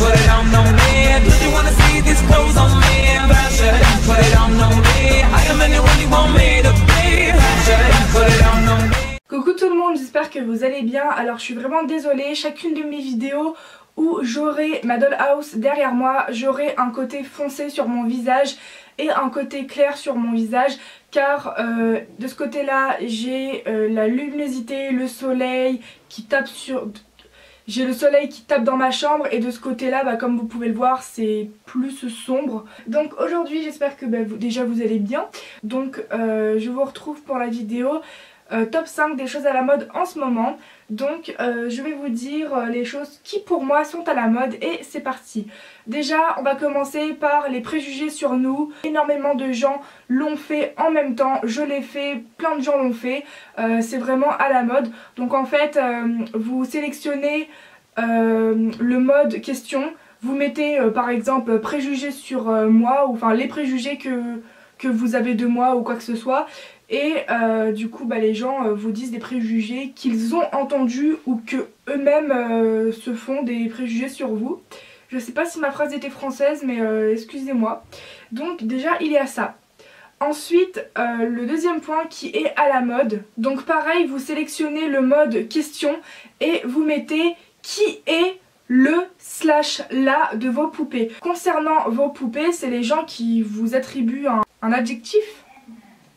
put it on me. Do you wanna see these clothes on me? Fashion, put it on me. I am anyone you want me to be. Fashion, put it on me. Coucou tout le monde, j'espère que vous allez bien. Alors je suis vraiment désolée, chacune de mes vidéos où j'aurai ma dollhouse derrière moi, j'aurai un côté foncé sur mon visage et un côté clair sur mon visage, car de ce côté là j'ai la luminosité, le soleil qui tape sur... J'ai le soleil qui tape dans ma chambre, et de ce côté là, comme vous pouvez le voir, c'est plus sombre. Donc aujourd'hui j'espère que déjà vous allez bien. Donc je vous retrouve pour la vidéo top 5 des choses à la mode en ce moment. Donc je vais vous dire les choses qui pour moi sont à la mode, et c'est parti. Déjà on va commencer par les préjugés sur nous. Énormément de gens l'ont fait en même temps, je l'ai fait, plein de gens l'ont fait, c'est vraiment à la mode. Donc en fait vous sélectionnez le mode question, vous mettez par exemple préjugés sur moi, ou enfin les préjugés que vous avez de moi ou quoi que ce soit. Et du coup les gens vous disent des préjugés qu'ils ont entendus ou que eux-mêmes se font des préjugés sur vous. Je sais pas si ma phrase était française, mais excusez-moi. Donc déjà il y a ça. Ensuite le deuxième point qui est à la mode. Donc pareil, vous sélectionnez le mode question et vous mettez qui est le/la de vos poupées. Concernant vos poupées, c'est les gens qui vous attribuent un adjectif.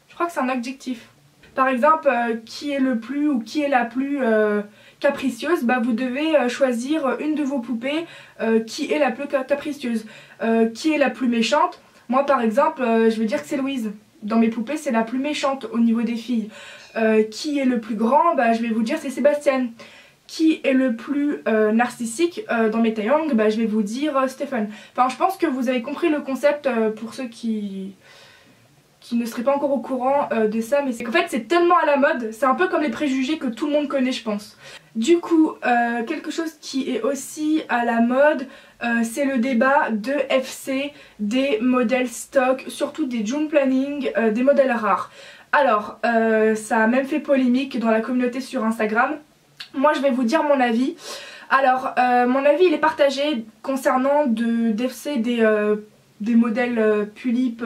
Je crois que c'est un adjectif. Par exemple, qui est le plus ou qui est la plus capricieuse, vous devez choisir une de vos poupées qui est la plus capricieuse. Qui est la plus méchante? Moi par exemple, je vais dire que c'est Louise. Dans mes poupées, c'est la plus méchante au niveau des filles. Qui est le plus grand? Je vais vous dire c'est Sébastien. Qui est le plus narcissique dans mes taillangs? Je vais vous dire Stéphane. Enfin, je pense que vous avez compris le concept pour ceux qui ne seraient pas encore au courant de ça, mais c'est qu'en fait c'est tellement à la mode, c'est un peu comme les préjugés que tout le monde connaît je pense. Du coup, quelque chose qui est aussi à la mode, c'est le débat de FC des modèles stock, surtout des June Planning, des modèles rares. Alors, ça a même fait polémique dans la communauté sur Instagram. Moi je vais vous dire mon avis. Alors, mon avis il est partagé concernant d'FC des modèles Pulip,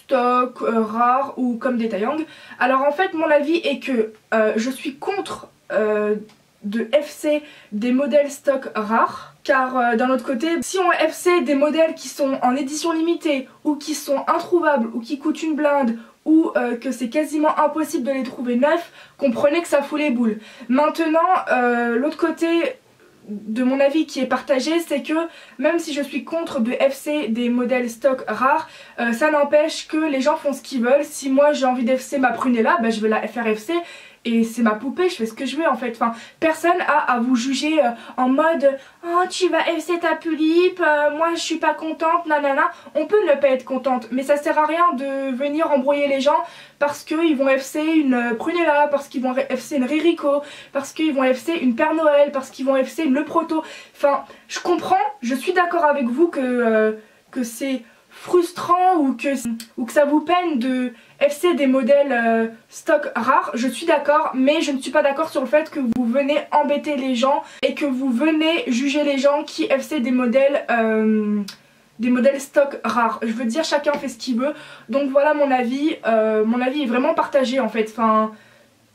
stock, rares ou comme des taillangs. Alors en fait mon avis est que je suis contre de FC des modèles stock rares, car d'un autre côté, si on FC des modèles qui sont en édition limitée ou qui sont introuvables ou qui coûtent une blinde, ou que c'est quasiment impossible de les trouver neufs, comprenez que ça fout les boules. Maintenant l'autre côté de mon avis qui est partagé, c'est que même si je suis contre de FC des modèles stock rares, ça n'empêche que les gens font ce qu'ils veulent. Si moi j'ai envie d'FC ma prunella, je vais la faire FC et c'est ma poupée, je fais ce que je veux en fait. Enfin, personne a à vous juger en mode oh tu vas FC ta Pulip, moi je suis pas contente, nanana. On peut ne pas être contente, mais ça sert à rien de venir embrouiller les gens parce qu'ils vont FC une prunella, parce qu'ils vont FC une Ririko, parce qu'ils vont FC une Père Noël, parce qu'ils vont FC une Le Proto. Enfin, je comprends, je suis d'accord avec vous que c'est frustrant ou que ça vous peine de FC des modèles stock rares, je suis d'accord, mais je ne suis pas d'accord sur le fait que vous venez embêter les gens et que vous venez juger les gens qui FC des modèles stock rares. Je veux dire, chacun fait ce qu'il veut, donc voilà mon avis est vraiment partagé en fait. Enfin,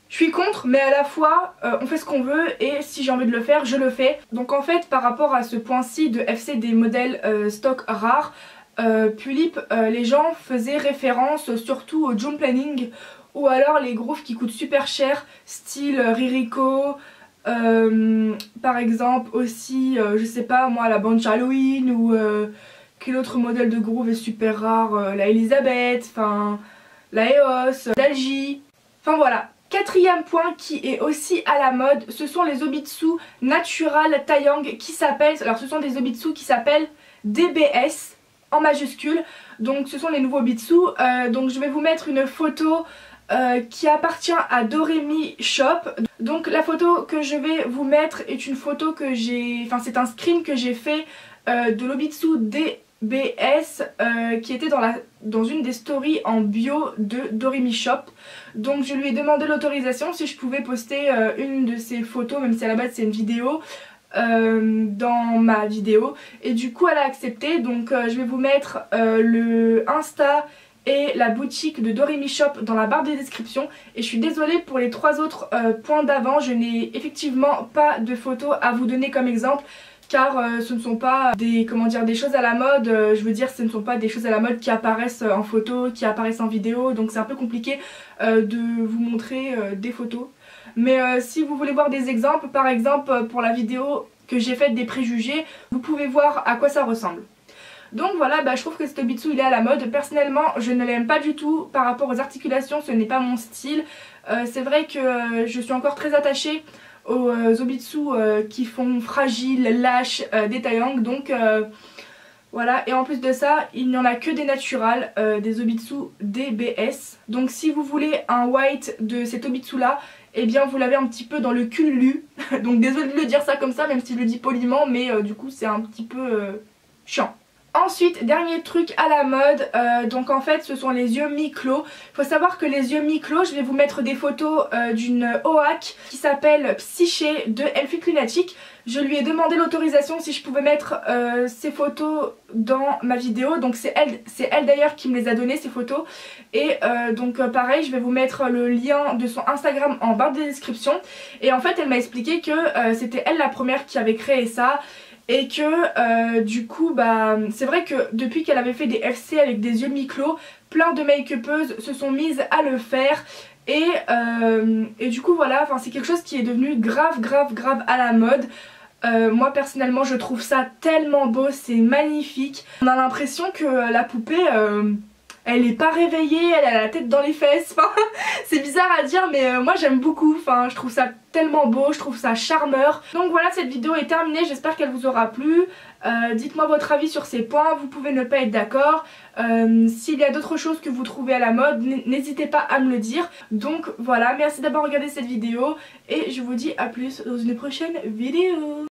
je suis contre, mais à la fois on fait ce qu'on veut, et si j'ai envie de le faire, je le fais. Donc en fait par rapport à ce point-ci de FC des modèles stock rares, Pulip, les gens faisaient référence surtout au June Planning ou alors les grooves qui coûtent super cher, style Ririko, par exemple aussi, je sais pas moi, la Bunch Halloween, ou quel autre modèle de groove est super rare, la Elisabeth, enfin la EOS, l'Algie, enfin voilà. Quatrième point qui est aussi à la mode, ce sont les Obitsu Natural Taillang qui s'appellent, alors ce sont des Obitsu qui s'appellent DBS en majuscule, donc ce sont les nouveaux Bitsu. Donc je vais vous mettre une photo qui appartient à Doremi Shop. Donc la photo que je vais vous mettre est une photo que j'ai, enfin c'est un screen que j'ai fait de l'Obitsu DBS qui était dans une des stories en bio de Doremi Shop. Donc je lui ai demandé l'autorisation si je pouvais poster une de ces photos, même si à la base c'est une vidéo. dans ma vidéo et du coup elle a accepté. Donc je vais vous mettre le Insta et la boutique de Doremi Shop dans la barre des descriptions. Et je suis désolée pour les 3 autres points d'avant, je n'ai effectivement pas de photos à vous donner comme exemple, car ce ne sont pas des choses à la mode, je veux dire ce ne sont pas des choses à la mode qui apparaissent en photo, qui apparaissent en vidéo, donc c'est un peu compliqué de vous montrer des photos. Mais si vous voulez voir des exemples, par exemple pour la vidéo que j'ai faite des préjugés, vous pouvez voir à quoi ça ressemble. Donc voilà, je trouve que cet Obitsu il est à la mode. Personnellement je ne l'aime pas du tout par rapport aux articulations, ce n'est pas mon style. C'est vrai que je suis encore très attachée aux Obitsu qui font fragile, lâche, détaillant. Donc voilà, et en plus de ça il n'y en a que des naturals, des Obitsu DBS. Donc si vous voulez un white de cet Obitsu là, eh bien vous l'avez un petit peu dans le cul-lu. Donc désolé de le dire ça comme ça, même si je le dis poliment, mais du coup c'est un petit peu chiant. Ensuite, dernier truc à la mode, donc en fait ce sont les yeux mi-clos. Il faut savoir que les yeux mi-clos, je vais vous mettre des photos d'une OAK qui s'appelle Psyché de Elfit Lunatic. Je lui ai demandé l'autorisation si je pouvais mettre ces photos dans ma vidéo. Donc c'est elle d'ailleurs qui me les a donné ces photos. Et donc pareil, je vais vous mettre le lien de son Instagram en barre de description. Et en fait elle m'a expliqué que c'était elle la première qui avait créé ça. Et que du coup c'est vrai que depuis qu'elle avait fait des FC avec des yeux mi-clos, plein de make-upeuses se sont mises à le faire. Et du coup voilà, c'est quelque chose qui est devenu grave à la mode. Moi personnellement je trouve ça tellement beau, c'est magnifique. On a l'impression que la poupée elle est pas réveillée, elle a la tête dans les fesses. C'est bizarre à dire mais moi j'aime beaucoup, je trouve ça tellement beau, je trouve ça charmeur. Donc voilà, cette vidéo est terminée, j'espère qu'elle vous aura plu. Dites-moi votre avis sur ces points, vous pouvez ne pas être d'accord. S'il y a d'autres choses que vous trouvez à la mode, n'hésitez pas à me le dire. Donc voilà, merci d'avoir regardé cette vidéo et je vous dis à plus dans une prochaine vidéo.